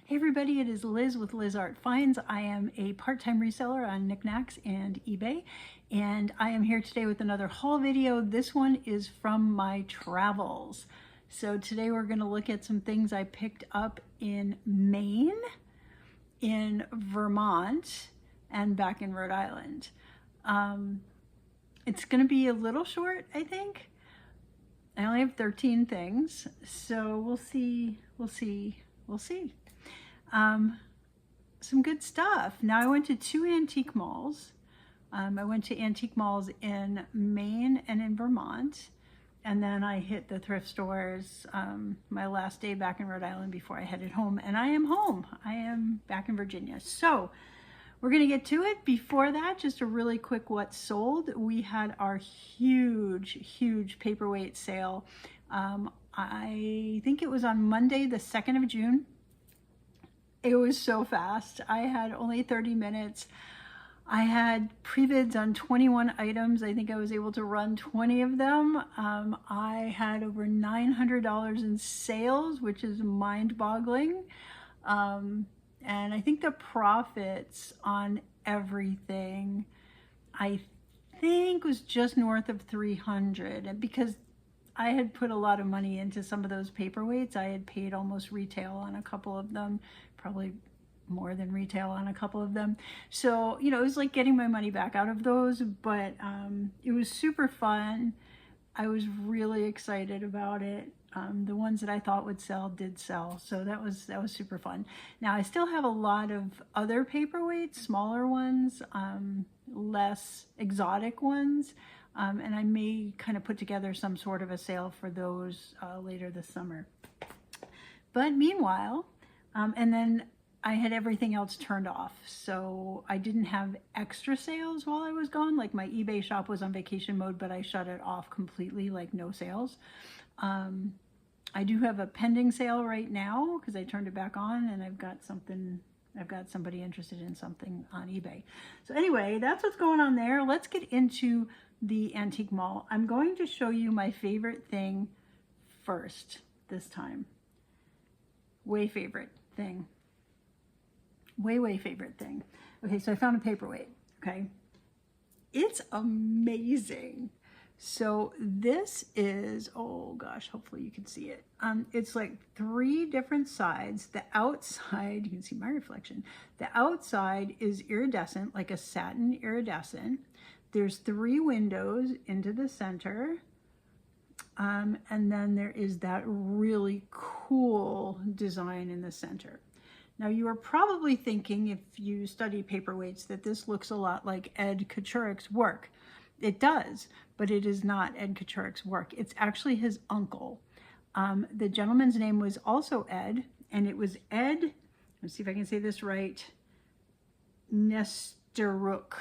Hey everybody, it is Liz with Liz Art Finds. I am a part-time reseller on Niknax and eBay, and I am here today with another haul video. This one is from my travels. So today we're going to look at some things I picked up in Maine, in Vermont, and back in Rhode Island. It's going to be a little short, I think. I only have 13 things, so we'll see. Some good stuff. Now I went to two antique malls. I went to antique malls in Maine and in Vermont, and then I hit the thrift stores my last day back in Rhode Island before I headed home, and I am home. I am back in Virginia. So we're gonna get to it. Before that, just a really quick what sold. We had our huge paperweight sale. I think it was on Monday, the 2nd of June. It was so fast. I had only 30 minutes. I had pre-bids on 21 items. I think I was able to run 20 of them. I had over $900 in sales, which is mind-boggling. And I think the profits on everything, I think, was just north of 300. And because I had put a lot of money into some of those paperweights, I had paid almost retail on a couple of them, probably more than retail on a couple of them. So, you know, it was like getting my money back out of those, but it was super fun. I was really excited about it. The ones that I thought would sell did sell, so that was super fun. Now I still have a lot of other paperweights, smaller ones, less exotic ones, and I may kind of put together some sort of a sale for those later this summer. But meanwhile, and then I had everything else turned off, so I didn't have extra sales while I was gone. Like my eBay shop was on vacation mode, but I shut it off completely, like no sales. I do have a pending sale right now because I turned it back on, and I've got somebody interested in something on eBay. So anyway, that's what's going on there. Let's get into the antique mall. I'm going to show you my favorite thing first this time. Way favorite thing. Way favorite thing. Okay, so I found a paperweight, okay? It's amazing. So this is, oh gosh, hopefully you can see it. It's like 3 different sides. The outside, you can see my reflection. The outside is iridescent, like a satin iridescent. There's 3 windows into the center. And then there is that really cool design in the center. Now you are probably thinking, if you study paperweights, that this looks a lot like Ed Nesteruk's work. It does, but it is not Ed Nesteruk's work. It's actually his uncle. The gentleman's name was also Ed, and it was Ed, let's see if I can say this right, Nesteruk.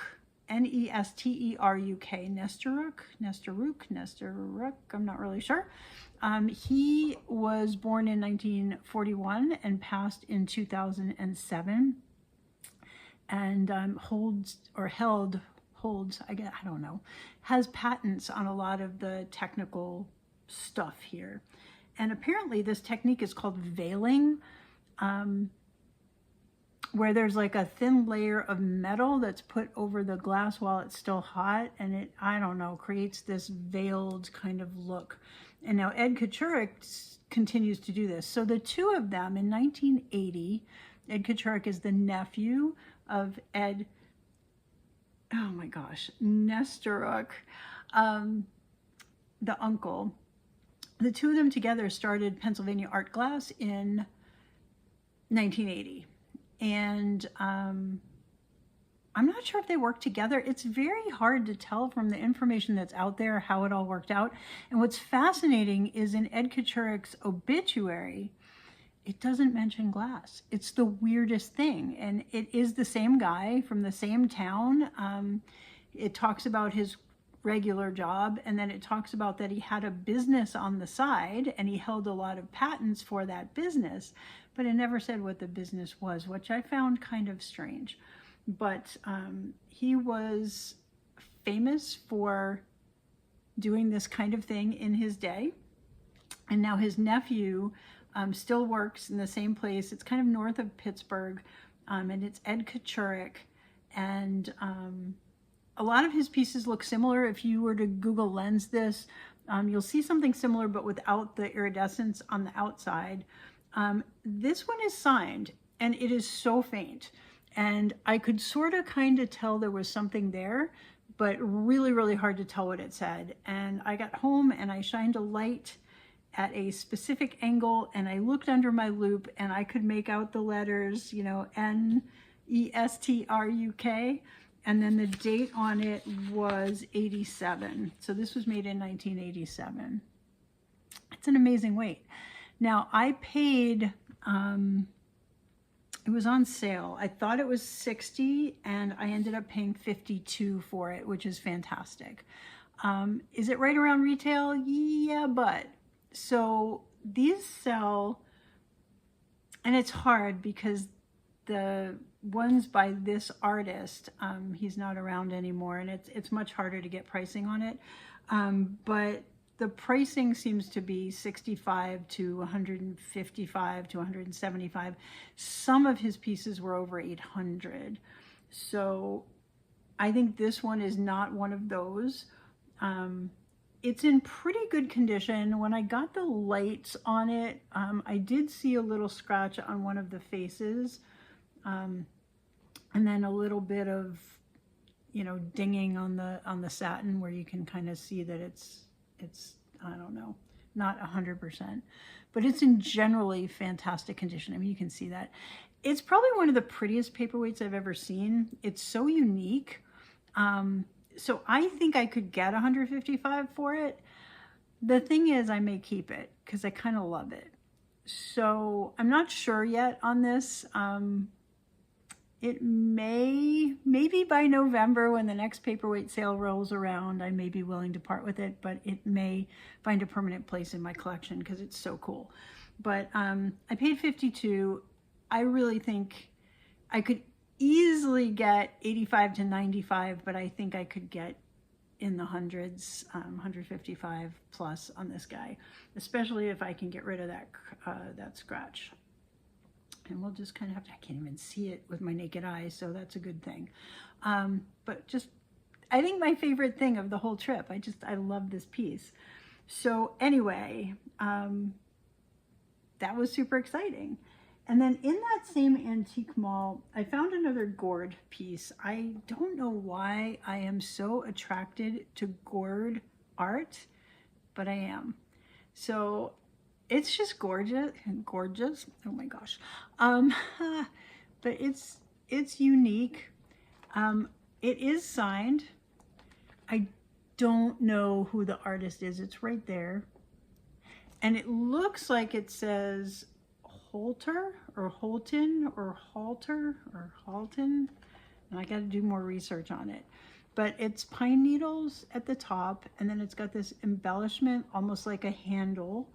N-E-S-T-E-R-U-K, Nesteruk, I'm not really sure. He was born in 1941 and passed in 2007, and holds, I guess, I don't know, has patents on a lot of the technical stuff here. And apparently this technique is called veiling, where there's like a thin layer of metal that's put over the glass while it's still hot, and it, I don't know, creates this veiled kind of look. And now Ed Nesteruk continues to do this. So the two of them in 1980, Ed Nesteruk is the nephew of Ed, oh my gosh, Nesteruk, the uncle. The two of them together started Pennsylvania Art Glass in 1980. And I'm not sure if they worked together. It's very hard to tell from the information that's out there how it all worked out. And what's fascinating is in Ed Nesteruk's obituary, it doesn't mention glass. It's the weirdest thing. And it is the same guy from the same town. It talks about his regular job, and then it talks about that he had a business on the side and he held a lot of patents for that business, but it never said what the business was, which I found kind of strange. But he was famous for doing this kind of thing in his day, and now his nephew still works in the same place. It's kind of north of Pittsburgh, and it's Ed Nesteruk. And a lot of his pieces look similar. If you were to Google Lens this, you'll see something similar, but without the iridescence on the outside. This one is signed, and it is so faint. And I could sort of kind of tell there was something there, but really, really hard to tell what it said. And I got home and I shined a light at a specific angle, and I looked under my loupe and I could make out the letters, you know, Nestruk. And then the date on it was 87. So this was made in 1987. It's an amazing weight. Now I paid, it was on sale. I thought it was 60 and I ended up paying 52 for it, which is fantastic. Is it right around retail? Yeah, but so these sell, and it's hard because the ones by this artist, he's not around anymore, and it's much harder to get pricing on it. But the pricing seems to be 65 to 155 to 175. Some of his pieces were over 800. So I think this one is not one of those. It's in pretty good condition. When I got the lights on it, I did see a little scratch on one of the faces. And then a little bit of, you know, dinging on the satin where you can kind of see that it's, I don't know, not 100%, but it's in generally fantastic condition. I mean, you can see that. It's probably one of the prettiest paperweights I've ever seen. It's so unique. So I think I could get 155 for it. The thing is, I may keep it because I kind of love it. So I'm not sure yet on this. It maybe by November when the next paperweight sale rolls around, I may be willing to part with it, but it may find a permanent place in my collection because it's so cool. But I paid 52. I really think I could easily get 85 to 95, but I think I could get in the hundreds, 155 plus on this guy, especially if I can get rid of that scratch. And we'll just kind of have to, I can't even see it with my naked eye, so that's a good thing. But just, I think my favorite thing of the whole trip, I love this piece. So anyway, that was super exciting. And then in that same antique mall, I found another gourd piece. I don't know why I am so attracted to gourd art, but I am. So it's just gorgeous. Oh my gosh. But it's unique. It is signed. I don't know who the artist is. It's right there. And it looks like it says Holter or Holton or Halter or Halton. And I got to do more research on it. But it's pine needles at the top, and then it's got this embellishment, almost like a handle.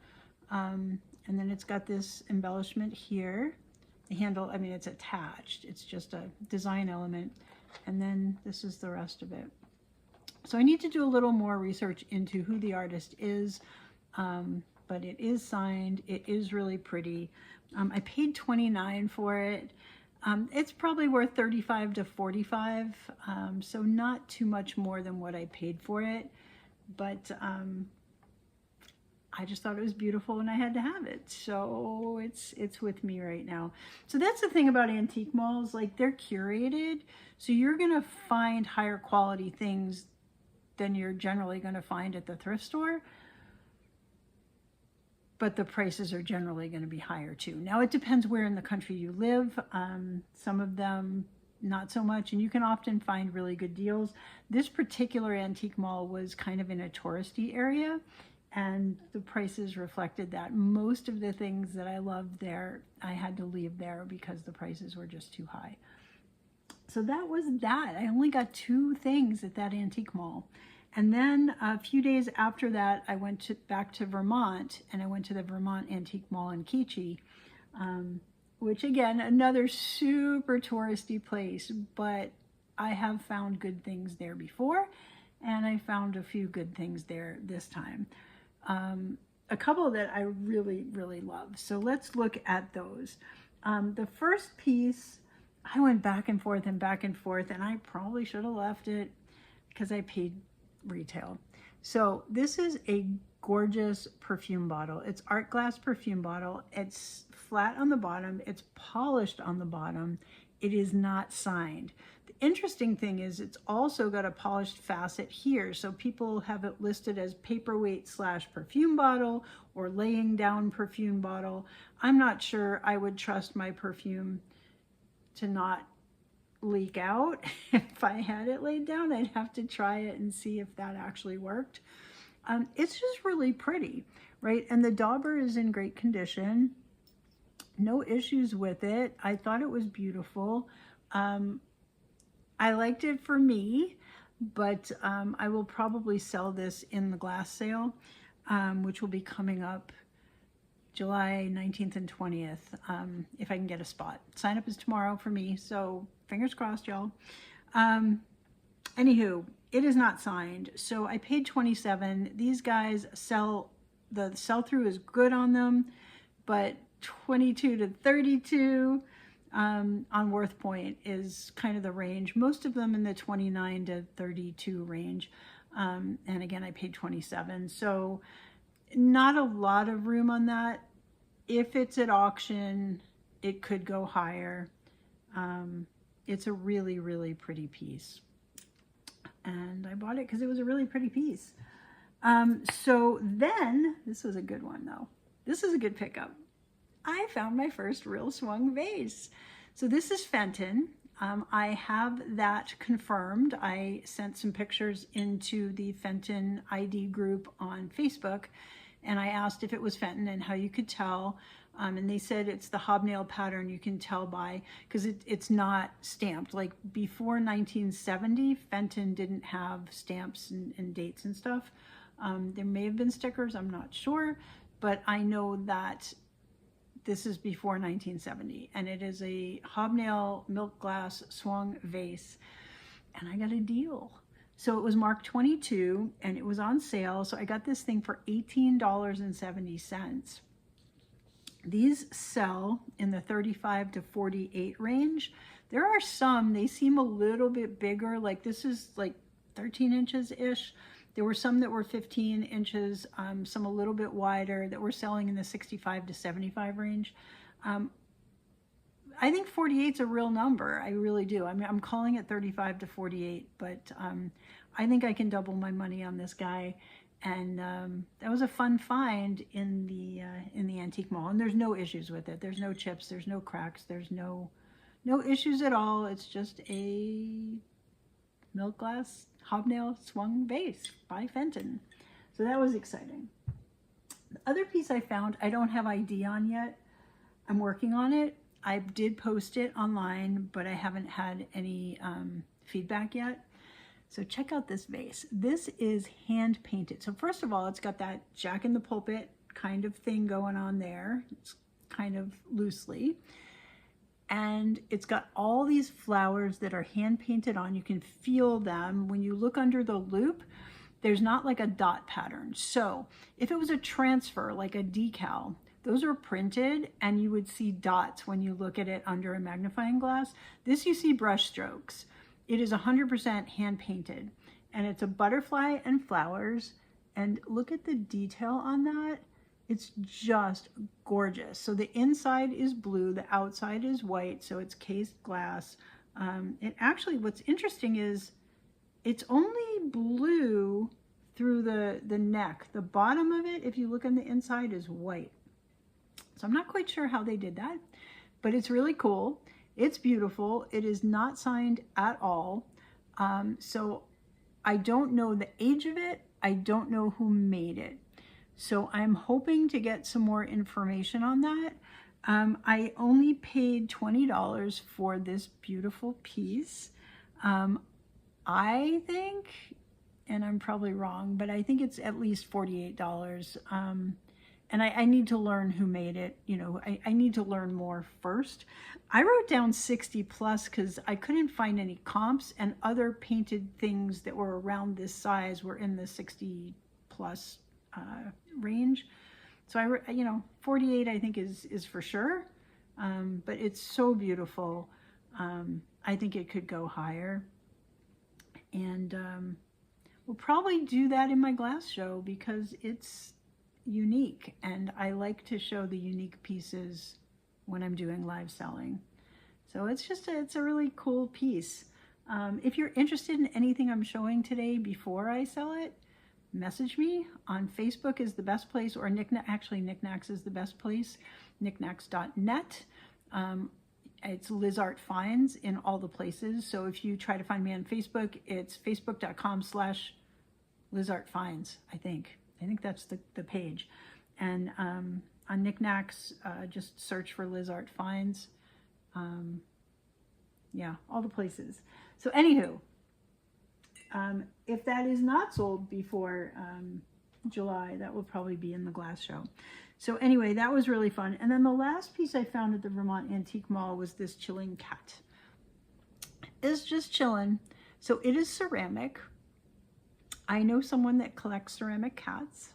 And then it's got this embellishment here. The handle, I mean, it's attached. It's just a design element. And then this is the rest of it. So I need to do a little more research into who the artist is. But it is signed. It is really pretty. I paid $29 for it. It's probably worth $35 to $45. So not too much more than what I paid for it. But I just thought it was beautiful and I had to have it. So it's with me right now. So that's the thing about antique malls, like they're curated. So you're gonna find higher quality things than you're generally gonna find at the thrift store. But the prices are generally gonna be higher too. Now it depends where in the country you live. Some of them not so much, and you can often find really good deals. This particular antique mall was kind of in a touristy area, and the prices reflected that. Most of the things that I loved there, I had to leave there because the prices were just too high. So that was that. I only got 2 things at that antique mall. And then a few days after that, I went back to Vermont, and I went to the Vermont Antique Mall in Quirky, which again, another super touristy place, but I have found good things there before, and I found a few good things there this time. a couple that I really, really love. So let's look at those. The first piece, I went back and forth and back and forth, and I probably should have left it because I paid retail. So this is a gorgeous perfume bottle. It's art glass perfume bottle. It's flat on the bottom. It's polished on the bottom. It is not signed. The interesting thing is it's also got a polished facet here. So people have it listed as paperweight / perfume bottle or laying down perfume bottle. I'm not sure I would trust my perfume to not leak out. If I had it laid down, I'd have to try it and see if that actually worked. It's just really pretty, right? And the dauber is in great condition. No issues with it. I thought it was beautiful. I liked it for me, but I will probably sell this in the glass sale, which will be coming up July 19th and 20th, if I can get a spot. Sign up is tomorrow for me, so fingers crossed, y'all. Anywho, it is not signed, so I paid $27. These guys sell, the sell-through is good on them, but $22 to $32 on WorthPoint is kind of the range. Most of them in the $29 to $32 range, and again, I paid $27. So not a lot of room on that. If it's at auction, it could go higher. It's a really, really pretty piece. And I bought it because it was a really pretty piece. So then, this was a good one though. This is a good pickup. I found my first real swung vase. So this is Fenton. I have that confirmed. I sent some pictures into the Fenton ID group on Facebook, and I asked if it was Fenton and how you could tell. And they said it's the hobnail pattern you can tell by, because it's not stamped. Like before 1970, Fenton didn't have stamps and dates and stuff. There may have been stickers, I'm not sure, but I know that this is before 1970, and it is a hobnail milk glass swung vase, and I got a deal. So it was marked 22 and it was on sale. So I got this thing for $18.70. These sell in the 35 to 48 range. There are some, they seem a little bit bigger. Like this is like 13 inches-ish. There were some that were 15 inches, some a little bit wider that were selling in the 65 to 75 range. I think 48 is a real number. I really do. I mean, I'm calling it 35 to 48, but I think I can double my money on this guy. And that was a fun find in the antique mall. And there's no issues with it. There's no chips. There's no cracks. There's no issues at all. It's just a milk glass hobnail swung vase by Fenton. So that was exciting. The other piece I found, I don't have ID on yet. I'm working on it. I did post it online, but I haven't had any feedback yet. So check out this vase. This is hand painted. So first of all, it's got that Jack in the Pulpit kind of thing going on there. It's kind of loosely. And it's got all these flowers that are hand painted on. You can feel them. When you look under the loop, there's not like a dot pattern. So if it was a transfer, like a decal, those are printed and you would see dots when you look at it under a magnifying glass. This you see brush strokes. It is 100% hand painted, and it's a butterfly and flowers. And look at the detail on that. It's just gorgeous. So the inside is blue, the outside is white, so it's cased glass. It actually, what's interesting is it's only blue through the neck. The bottom of it, if you look on the inside, is white. So I'm not quite sure how they did that, but it's really cool. It's beautiful. It is not signed at all. So I don't know the age of it. I don't know who made it. So I'm hoping to get some more information on that. I only paid $20 for this beautiful piece. I think, and I'm probably wrong, but I think it's at least $48. And I need to learn who made it. You know, I need to learn more first. I wrote down 60 plus because I couldn't find any comps, and other painted things that were around this size were in the 60 plus range. So you know, 48 I think is for sure, but it's so beautiful. I think it could go higher, and we'll probably do that in my glass show because it's unique, and I like to show the unique pieces when I'm doing live selling. So it's a really cool piece. If you're interested in anything I'm showing today before I sell it, message me. On Facebook is the best place, or Niknax is the best place, niknax.net. It's Liz Art Finds in all the places. So if you try to find me on Facebook, it's facebook.com/Liz Art Finds, I think that's the page. And on Niknax, just search for Liz Art Finds. Yeah, all the places. So anywho, if that is not sold before July, that will probably be in the glass show. So anyway, that was really fun. And then the last piece I found at the Vermont Antique Mall was this chilling cat. It's just chilling. So it is ceramic. I know someone that collects ceramic cats,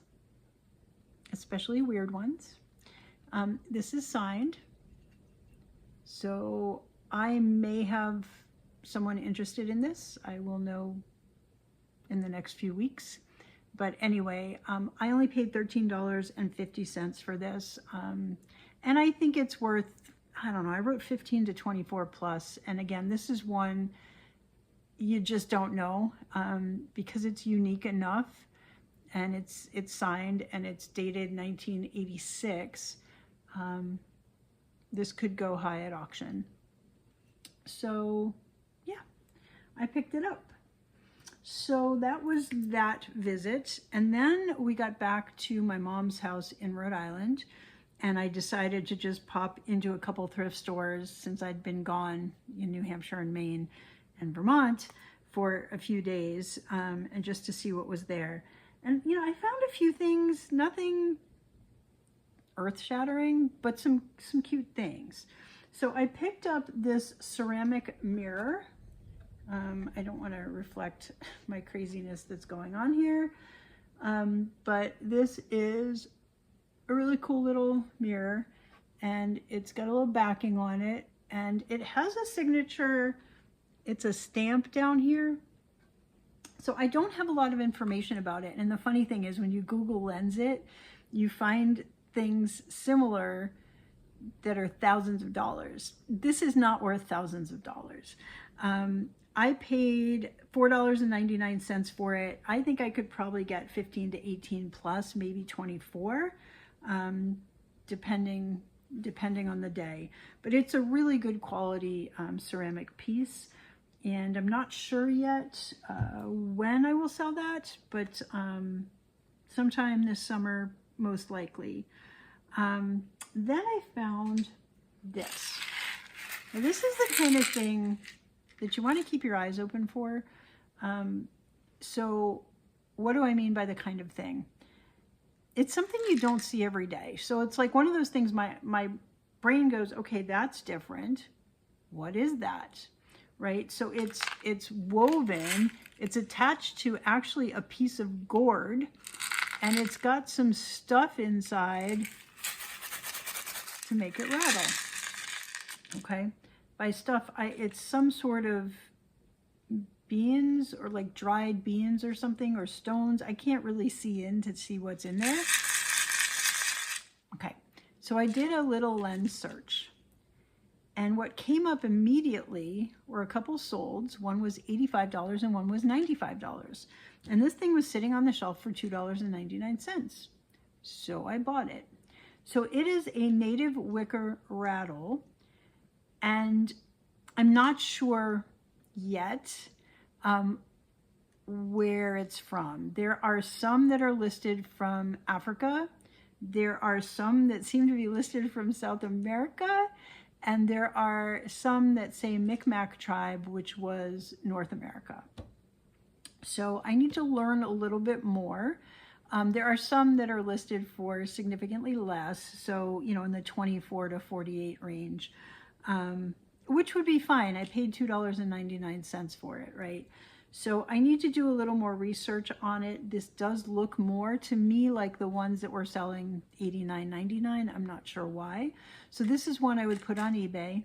especially weird ones. This is signed. So I may have someone interested in this. I will know in the next few weeks. But anyway, I only paid $13.50 for this. And I think it's worth, I don't know, I wrote 15 to 24 plus. And again, this is one you just don't know because it's unique enough, and it's signed, and it's dated 1986. This could go high at auction. So yeah, I picked it up. So that was that visit. And then we got back to my mom's house in Rhode Island, and I decided to just pop into a couple thrift stores since I'd been gone in New Hampshire and Maine and Vermont for a few days, and just to see what was there. And you know, I found a few things, nothing earth-shattering, but some cute things. So I picked up this ceramic mirror. I don't want to reflect my craziness that's going on here, but this is a really cool little mirror, and it's got a little backing on it, and it has a signature. It's a stamp down here. So I don't have a lot of information about it. And the funny thing is, when you Google Lens it, you find things similar that are thousands of dollars. This is not worth thousands of dollars. I paid $4.99 for it. I think I could probably get 15 to 18 plus, maybe 24, depending on the day. But it's a really good quality ceramic piece. And I'm not sure yet when I will sell that, but sometime this summer, most likely. Then I found this. Now, this is the kind of thing that you want to keep your eyes open for. So what do I mean by the kind of thing? It's something you don't see every day. So it's like one of those things my brain goes, okay, that's different. What is that? Right? So it's woven, it's attached to actually a piece of gourd, and it's got some stuff inside to make it rattle. Okay? By stuff, it's some sort of beans, or like dried beans or something, or stones. I can't really see in to see what's in there. Okay, so I did a little lens search, and what came up immediately were a couple solds. One was $85 and one was $95. And this thing was sitting on the shelf for $2.99. So I bought it. So it is a native wicker rattle, and I'm not sure yet where it's from. There are some that are listed from Africa. There are some that seem to be listed from South America. And there are some that say Micmac tribe, which was North America. So I need to learn a little bit more. There are some that are listed for significantly less. So, you know, in the 24 to 48 range, which would be fine. I paid $2.99 for it, right? So I need to do a little more research on it. This does look more to me like the ones that were selling $89.99. I'm not sure why. So this is one I would put on eBay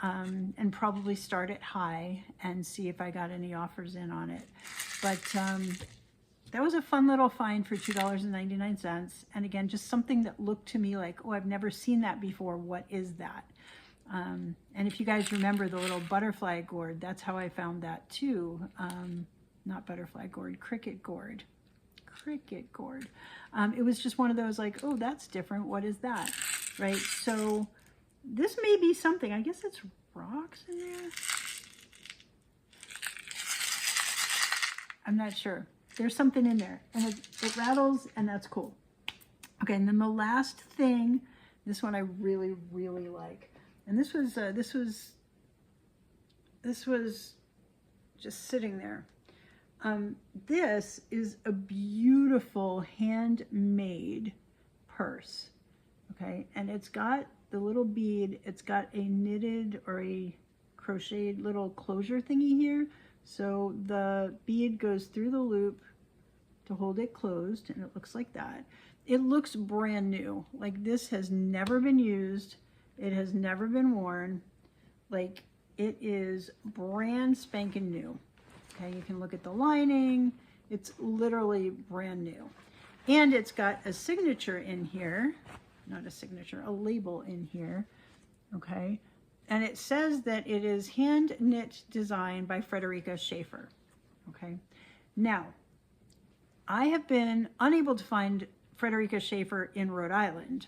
and probably start it high and see if I got any offers in on it. But that was a fun little find for $2.99. And again, just something that looked to me like, oh, I've never seen that before. What is that? And if you guys remember the little butterfly gourd, that's how I found that too. Not butterfly gourd, cricket gourd. Cricket gourd. It was just one of those like, oh, that's different. What is that? Right? So this may be something. I guess it's rocks in there. I'm not sure. There's something in there. And it rattles, and that's cool. Okay, and then the last thing, this one I really, really like. And this was just sitting there. This is a beautiful handmade purse, okay? And it's got the little bead. It's got a knitted or a crocheted little closure thingy here. So the bead goes through the loop to hold it closed, and it looks like that. It looks brand new. Like this has never been used. It has never been worn. Like it is brand spanking new. Okay, you can look at the lining. It's literally brand new. And it's got a signature in here. Not a signature, a label in here. Okay, and it says that it is hand knit design by Frederica Schaefer. Okay, now I have been unable to find Frederica Schaefer in Rhode Island.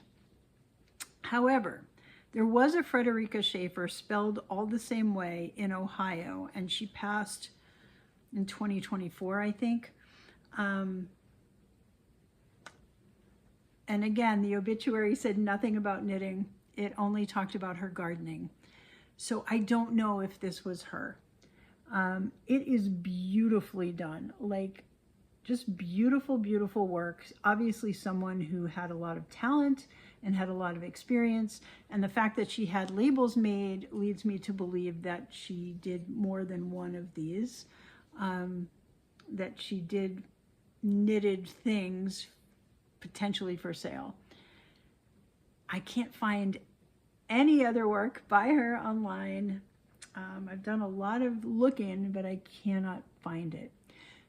However, there was a Frederica Schaefer spelled all the same way in Ohio, and she passed in 2024, I think. And again, the obituary said nothing about knitting. It only talked about her gardening. So I don't know if this was her. It is beautifully done. Like, just beautiful, beautiful work. Obviously someone who had a lot of talent and had a lot of experience. And the fact that she had labels made leads me to believe that she did more than one of these, that she did knitted things potentially for sale. I can't find any other work by her online. I've done a lot of looking, but I cannot find it.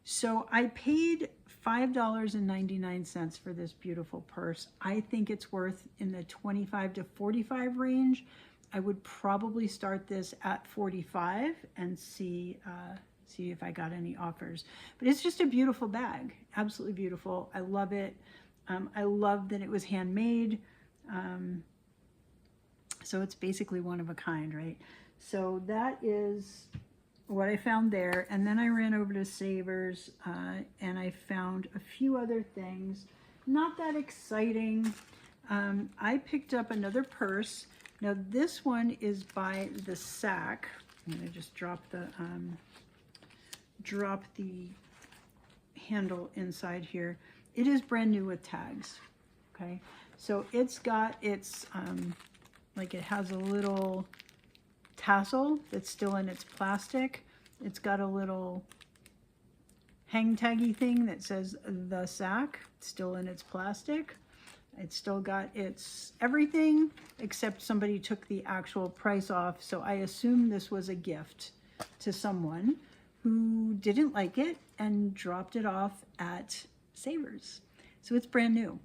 So I paid $5.99 for this beautiful purse. I think it's worth in the 25 to 45 range. I would probably start this at 45 and see if I got any offers. But it's just a beautiful bag, absolutely beautiful. I love it. I love that it was handmade. So it's basically one of a kind, right? So that is what I found there. And then I ran over to Savers and I found a few other things, not that exciting. I picked up another purse. Now this one is by the Sack. I'm gonna just drop the handle inside here. It is brand new with tags, okay? So it's got its, like it has a little tassel that's still in its plastic. It's got a little hang taggy thing that says the Sack, still in its plastic. It's still got its everything except somebody took the actual price off. So I assume this was a gift to someone who didn't like it and dropped it off at Savers. So it's brand new.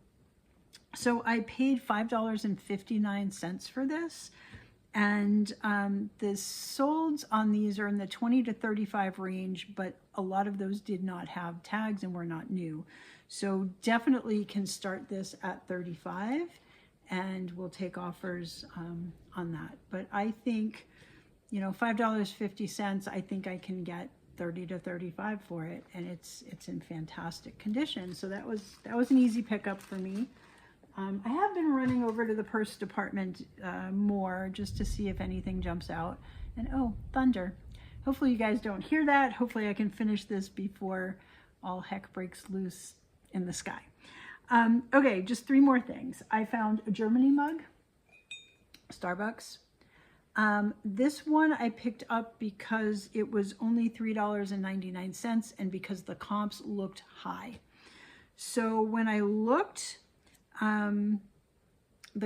So I paid $5.59 for this. And the solds on these are in the 20 to 35 range, but a lot of those did not have tags and were not new. So definitely can start this at 35 and we'll take offers on that. But I think, you know, $5.50, I think I can get 30 to 35 for it, and it's in fantastic condition. So that was an easy pickup for me. I have been running over to the purse department more just to see if anything jumps out. And oh, thunder. Hopefully you guys don't hear that. Hopefully I can finish this before all heck breaks loose in the sky. Okay, just three more things. I found a Germany mug, Starbucks. This one I picked up because it was only $3.99 and because the comps looked high. So when I looked, the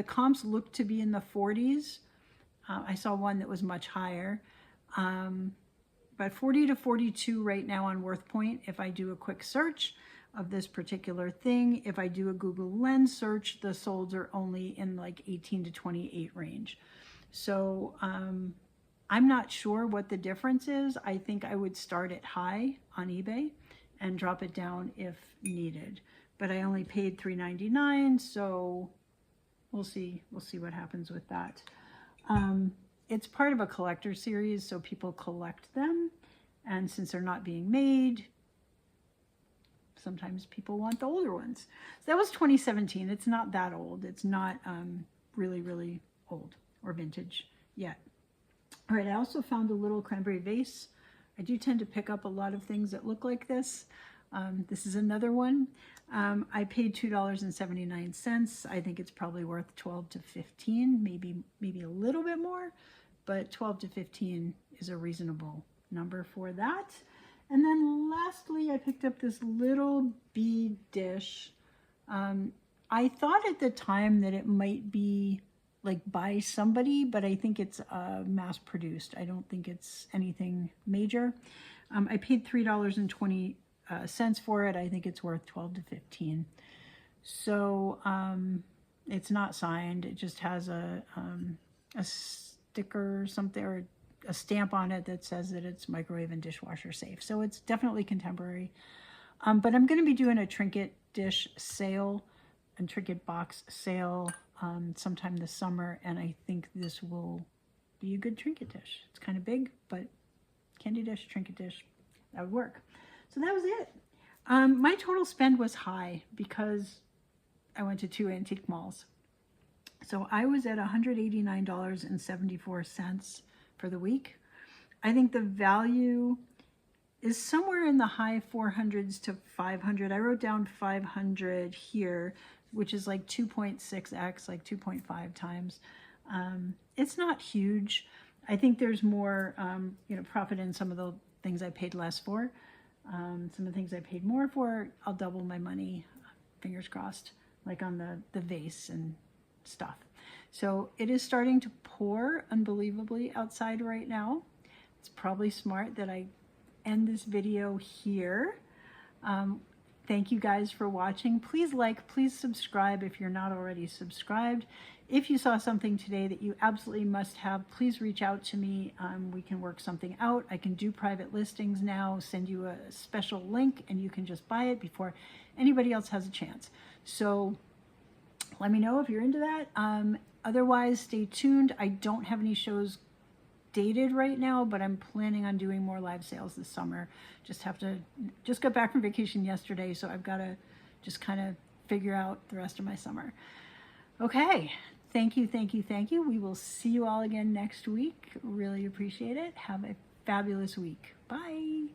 comps looked to be in the 40s. I saw one that was much higher. But 40 to 42 right now on WorthPoint if I do a quick search of this particular thing. If I do a Google Lens search, the solds are only in like 18 to 28 range. So I'm not sure what the difference is. I think I would start it high on eBay and drop it down if needed. But I only paid $3.99, so we'll see what happens with that. It's part of a collector series, so people collect them. And since they're not being made, sometimes people want the older ones. So that was 2017. It's not that old. It's not really, really old or vintage yet. All right, I also found a little cranberry vase. I do tend to pick up a lot of things that look like this. This is another one. I paid $2.79. I think it's probably worth 12 to 15, maybe a little bit more, but 12 to 15 is a reasonable number for that. And then lastly, I picked up this little bead dish. I thought at the time that it might be like by somebody, but I think it's mass produced. I don't think it's anything major. I paid $3.20 for it. I think it's worth 12 to 15. So it's not signed. It just has a sticker or something, or a stamp on it that says that it's microwave and dishwasher safe. So it's definitely contemporary. But I'm going to be doing a trinket dish sale and trinket box sale sometime this summer, and I think this will be a good trinket dish. It's kind of big, but candy dish, trinket dish, that would work. So that was it. My total spend was high because I went to 2 antique malls. So I was at $189.74 for the week. I think the value is somewhere in the high 400s to 500. I wrote down 500 here, which is like 2.6x, like 2.5 times. It's not huge. I think there's more, profit in some of the things I paid less for. Some of the things I paid more for, I'll double my money, fingers crossed, like on the vase and stuff. So it is starting to pour unbelievably outside right now. It's probably smart that I end this video here. Thank you guys for watching. Please like, please subscribe if you're not already subscribed. If you saw something today that you absolutely must have, please reach out to me. We can work something out. I can do private listings now, send you a special link, and you can just buy it before anybody else has a chance. So let me know if you're into that. Otherwise, stay tuned. I don't have any shows dated right now, but I'm planning on doing more live sales this summer. Just got back from vacation yesterday, so I've got to just kind of figure out the rest of my summer. Okay, thank you. We will see you all again next week. Really appreciate it. Have a fabulous week. Bye.